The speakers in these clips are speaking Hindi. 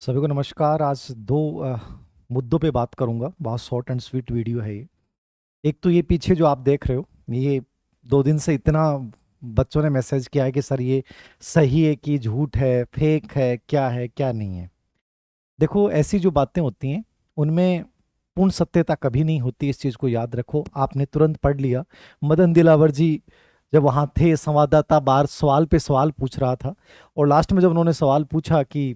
सभी को नमस्कार। आज दो मुद्दों पे बात करूंगा। बहुत शॉर्ट एंड स्वीट वीडियो है ये। एक तो ये पीछे जो आप देख रहे हो, ये 2 दिन से इतना बच्चों ने मैसेज किया है कि सर ये सही है कि झूठ है, फेक है क्या नहीं है। देखो, ऐसी जो बातें होती हैं उनमें पूर्ण सत्यता कभी नहीं होती। इस चीज़ को याद रखो। आपने तुरंत पढ़ लिया। मदन दिलावर जी जब वहाँ थे, संवाददाता बार सवाल पे सवाल पूछ रहा था, और लास्ट में जब उन्होंने सवाल पूछा कि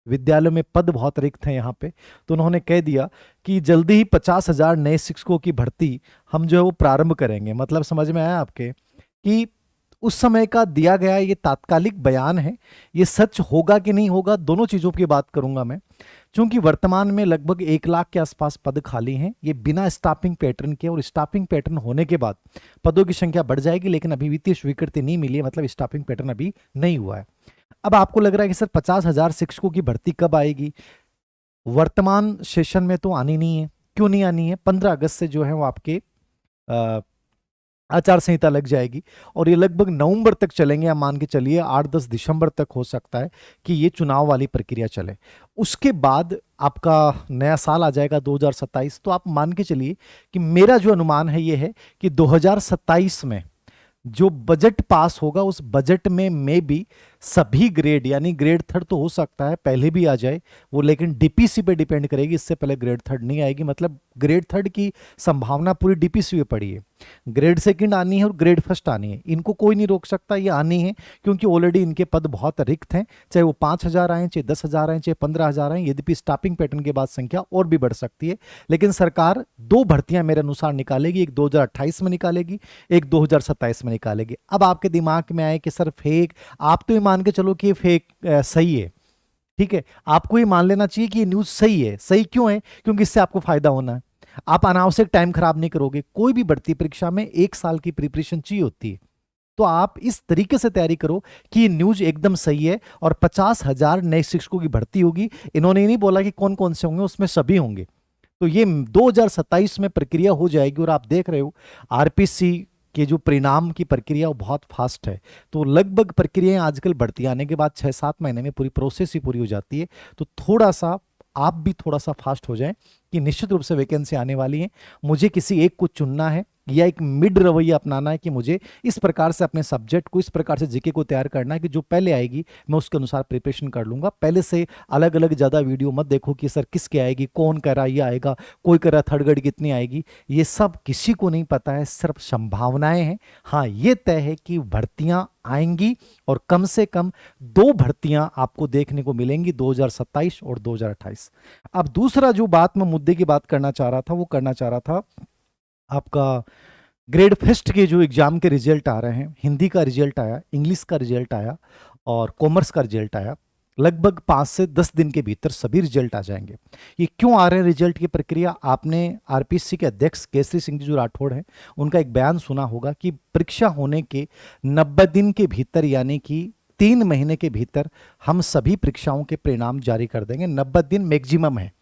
विद्यालय में पद बहुत रिक्त हैं यहाँ पे, तो उन्होंने कह दिया कि जल्दी ही 50,000 नए शिक्षकों की भर्ती हम जो है वो प्रारंभ करेंगे। मतलब समझ में आया आपके कि उस समय का दिया गया ये तात्कालिक बयान है। ये सच होगा कि नहीं होगा, दोनों चीजों की बात करूंगा मैं। क्योंकि वर्तमान में लगभग 1 लाख के आसपास पद खाली हैं, ये बिना स्टाफिंग पैटर्न के, और स्टाफिंग पैटर्न होने के बाद पदों की संख्या बढ़ जाएगी, लेकिन अभी वित्तीय स्वीकृति नहीं मिली है, मतलब स्टाफिंग पैटर्न अभी नहीं हुआ है। अब आपको लग रहा है कि सर 50,000 शिक्षकों की भर्ती कब आएगी? वर्तमान सेशन में तो आनी नहीं है। क्यों नहीं आनी है? 15 अगस्त से जो है वो आपके अ, आचार संहिता लग जाएगी, और ये लगभग नवंबर तक चलेंगे, या मान के चलिए 8-10 दिसंबर तक हो सकता है कि ये चुनाव वाली प्रक्रिया चले। उसके बाद आपका नया साल आ जाएगा 2027। तो आप मान के चलिए कि मेरा जो अनुमान है ये है कि 2027 में जो बजट पास होगा उस बजट में भी सभी ग्रेड, यानी ग्रेड थर्ड तो हो सकता है पहले भी आ जाए वो, लेकिन डीपीसी पे डिपेंड करेगी। इससे पहले ग्रेड थर्ड नहीं आएगी। मतलब ग्रेड थर्ड की संभावना पूरी डीपीसी पे पड़ी है। ग्रेड सेकंड आनी है और ग्रेड फर्स्ट आनी है, इनको कोई नहीं रोक सकता, ये आनी है। क्योंकि ऑलरेडी इनके पद बहुत रिक्त हैं, चाहे वो 5,000 आए, चाहे 10,000 आए, चाहे 15,000 आए। यद्यपि स्टाफिंग पैटर्न के बाद संख्या और भी बढ़ सकती है, लेकिन सरकार दो भर्तियां मेरे अनुसार निकालेगी। एक 2028 में निकालेगी, एक 2027 में निकालेगी। अब आपके दिमाग में आए कि सर फेक, आप तो ये मान के चलो कि ये फेक सही है, ठीक है। आपको ये मान लेना चाहिए कि ये न्यूज सही है। सही क्यों है? क्योंकि इससे आपको फायदा होना है। आप अनावश्यक टाइम खराब नहीं करोगे। कोई भी भर्ती परीक्षा में 1 साल की प्रिपरेशन चाहिए होती है। तो आप इस तरीके से तैयारी करो कि ये न्यूज एकदम सही है, और 50,000 नए शिक्षकों की भर्ती होगी। इन्होंने ये नहीं बोला कि कौन कौन से होंगे, उसमें सभी होंगे। तो ये 2027 में प्रक्रिया हो जाएगी। और आप देख रहे हो आरपीसी के जो परिणाम की प्रक्रिया वो बहुत फास्ट है। तो लगभग प्रक्रियाएं आजकल बढ़ती आने के बाद 6-7 महीने में पूरी प्रोसेस ही पूरी हो जाती है। तो थोड़ा सा आप भी थोड़ा सा फास्ट हो जाएं, कि निश्चित रूप से वैकेंसी आने वाली है। मुझे किसी एक को चुनना है, या एक मिड रवैया अपनाना है कि मुझे इस प्रकार से अपने सब्जेक्ट को, इस प्रकार से जीके को तैयार करना है कि जो पहले आएगी मैं उसके अनुसार प्रिपरेशन कर लूंगा। पहले से अलग अलग ज़्यादा वीडियो मत देखो कि सर किसके आएगी, कौन कह रहा है ये आएगा, कोई कह रहा है थर्ड ग्रेड कितनी आएगी। ये सब किसी को नहीं पता है, सिर्फ संभावनाएं हैं। हाँ, ये तय है कि भर्तियां आएंगी, और कम से कम 2 भर्तियां आपको देखने को मिलेंगी, 2027 और 2028। अब दूसरा जो बात मैं मुद्दे की बात करना चाह रहा था, वो करना चाह रहा था आपका ग्रेड फर्स्ट के जो एग्जाम के रिजल्ट आ रहे हैं। हिंदी का रिजल्ट आया, इंग्लिश का रिजल्ट आया, और कॉमर्स का रिजल्ट आया। लगभग 5 से 10 दिन के भीतर सभी रिजल्ट आ जाएंगे। ये क्यों आ रहे हैं रिजल्ट की प्रक्रिया? आपने आरपीसी के अध्यक्ष केसरी सिंह जी जो राठौड़ हैं, उनका एक बयान सुना होगा कि परीक्षा होने के 90 दिन के भीतर, यानी कि 3 महीने के भीतर हम सभी परीक्षाओं के परिणाम जारी कर देंगे। 90 दिन मैक्सिमम है,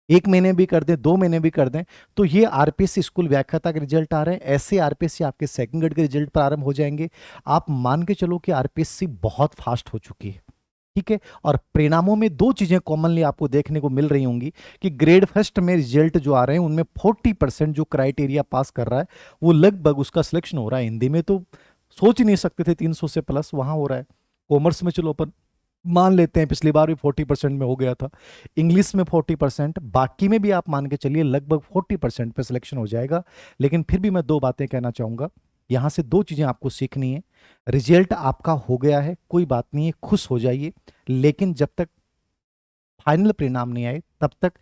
1 महीने भी कर दें, 2 महीने भी कर दें। तो ये आरपीएससी स्कूल व्याख्याता के रिजल्ट आ रहे हैं। ऐसे आरपीएससी आपके सेकंड ग्रेड के रिजल्ट प्रारंभ हो जाएंगे। आप मान के चलो कि आरपीएससी बहुत फास्ट हो चुकी है, ठीक है। और परिणामों में दो चीजें कॉमनली आपको देखने को मिल रही होंगी कि ग्रेड फर्स्ट में रिजल्ट जो आ रहे हैं उनमें 40% जो क्राइटेरिया पास कर रहा है, वो लगभग उसका सिलेक्शन हो रहा है। हिंदी में तो सोच ही नहीं सकते थे 300 से प्लस वहां हो रहा है। कॉमर्स में चलो अपन मान लेते हैं पिछली बार भी 40% में हो गया था। इंग्लिश में 40%, बाकी में भी आप मान के चलिए लगभग 40% पे सिलेक्शन हो जाएगा। लेकिन फिर भी मैं दो बातें कहना चाहूंगा। यहां से दो चीजें आपको सीखनी है। रिजल्ट आपका हो गया है, कोई बात नहीं है, खुश हो जाइए। लेकिन जब तक फाइनल परिणाम नहीं आए तब तक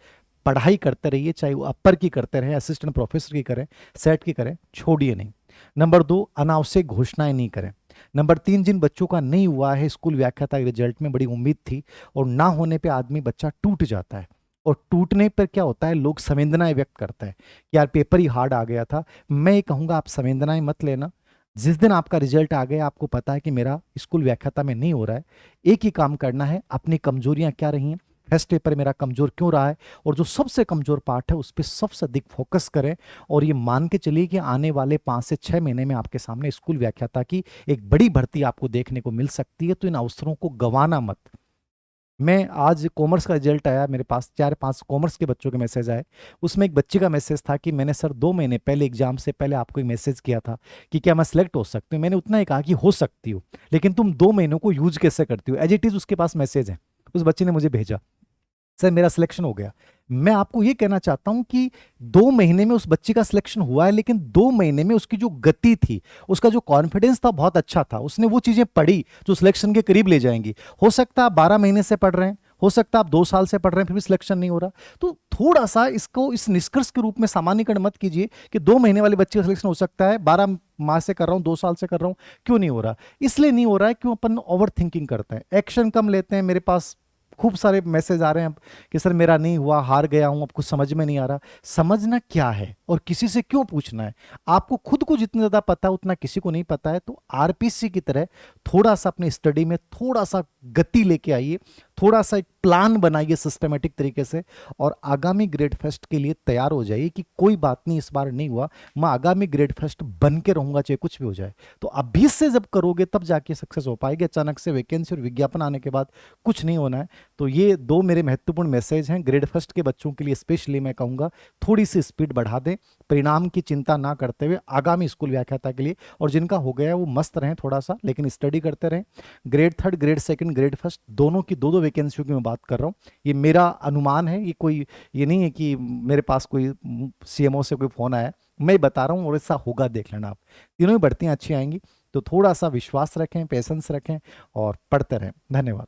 पढ़ाई करते रहिए, चाहे वो अपर की करते रहे, असिस्टेंट प्रोफेसर की करें, सेट की करें, छोड़िए नहीं। नंबर 2, अनावश्यक घोषणाएं नहीं करें। नंबर 3, जिन बच्चों का नहीं हुआ है स्कूल व्याख्याता के रिजल्ट में, बड़ी उम्मीद थी, और ना होने पे आदमी बच्चा टूट जाता है। और टूटने पर क्या होता है, लोग संवेदनाएं व्यक्त करते हैं कि यार पेपर ही हार्ड आ गया था। मैं ये कहूंगा आप संवेदनाएं मत लेना। जिस दिन आपका रिजल्ट आ गया, आपको पता है कि मेरा स्कूल व्याख्याता में नहीं हो रहा है, एक ही काम करना है, अपनी कमजोरियां क्या रही हैं, फर्स्ट पेपर मेरा कमजोर क्यों रहा है, और जो सबसे कमजोर पार्ट है उस पर सबसे अधिक फोकस करें। और ये मान के चलिए कि आने वाले 5 से 6 महीने में आपके सामने स्कूल व्याख्याता की एक बड़ी भर्ती आपको देखने को मिल सकती है। तो इन अवसरों को गंवाना मत। मैं आज कॉमर्स का रिजल्ट आया मेरे पास, 4-5 कॉमर्स के बच्चों के मैसेज आए। उसमें एक बच्चे का मैसेज था कि मैंने सर 2 महीने पहले एग्जाम से पहले आपको एक मैसेज किया था कि क्या मैं सिलेक्ट हो सकती हूँ। मैंने उतना ही कहा कि हो सकती हूँ, लेकिन तुम 2 महीनों को यूज कैसे करती हो। एज इट इज उसके पास मैसेज है, उस बच्चे ने मुझे भेजा, सर मेरा सिलेक्शन हो गया। मैं आपको ये कहना चाहता हूं कि 2 महीने में उस बच्चे का सिलेक्शन हुआ है, लेकिन 2 महीने में उसकी जो गति थी, उसका जो कॉन्फिडेंस था, बहुत अच्छा था। उसने वो चीजें पढ़ी जो सिलेक्शन के करीब ले जाएंगी। हो सकता है आप 12 महीने से पढ़ रहे हैं, हो सकता है आप 2 साल से पढ़ रहे हैं, फिर भी सिलेक्शन नहीं हो रहा। तो थोड़ा सा इसको इस निष्कर्ष के रूप में सामान्यकरण मत कीजिए कि 2 महीने वाले बच्चे का सिलेक्शन हो सकता है, 12 माह से कर रहा हूं, 2 साल से कर रहा हूं, क्यों नहीं हो रहा। इसलिए नहीं हो रहा है क्यों अपन ओवर थिंकिंग करते हैं, एक्शन कम लेते हैं। मेरे पास खूब सारे मैसेज आ रहे हैं अब कि सर मेरा नहीं हुआ, हार गया हूं, अब कुछ समझ में नहीं आ रहा। समझना क्या है और किसी से क्यों पूछना है, आपको खुद को जितना ज्यादा पता है उतना किसी को नहीं पता है। तो आरपीसी की तरह थोड़ा सा अपनी स्टडी में थोड़ा सा गति लेके आइए, थोड़ा सा एक प्लान बनाइए सिस्टमेटिक तरीके से, और आगामी ग्रेड फेस्ट के लिए तैयार हो जाइए कि कोई बात नहीं, इस बार नहीं हुआ, मैं आगामी ग्रेड फेस्ट बन के रहूंगा चाहे कुछ भी हो जाए। तो अभी से जब करोगे तब जाके सक्सेस हो पाएगी। अचानक से वैकेंसी और विज्ञापन आने के बाद कुछ नहीं होना है। तो ये 2 मेरे महत्वपूर्ण मैसेज हैं ग्रेड फर्स्ट के बच्चों के लिए। स्पेशली मैं कहूंगा थोड़ी सी स्पीड बढ़ा दें, परिणाम की चिंता ना करते हुए आगामी स्कूल व्याख्याता के लिए। और जिनका हो गया है वो मस्त रहें थोड़ा सा, लेकिन स्टडी करते रहें। Grade third, grade second, grade first दोनों की 2-2 वैकेंसियों की मैं बात कर रहा हूँ। ये मेरा अनुमान है, ये कोई ये नहीं है कि मेरे पास कोई सीएमओ से कोई फोन आया, मैं बता रहा हूँ और ऐसा होगा, देख लेना आप। तीनों ही भर्तियां अच्छी आएंगी। तो थोड़ा सा विश्वास रखें, पेशेंस रखें और पढ़ते रहें। धन्यवाद।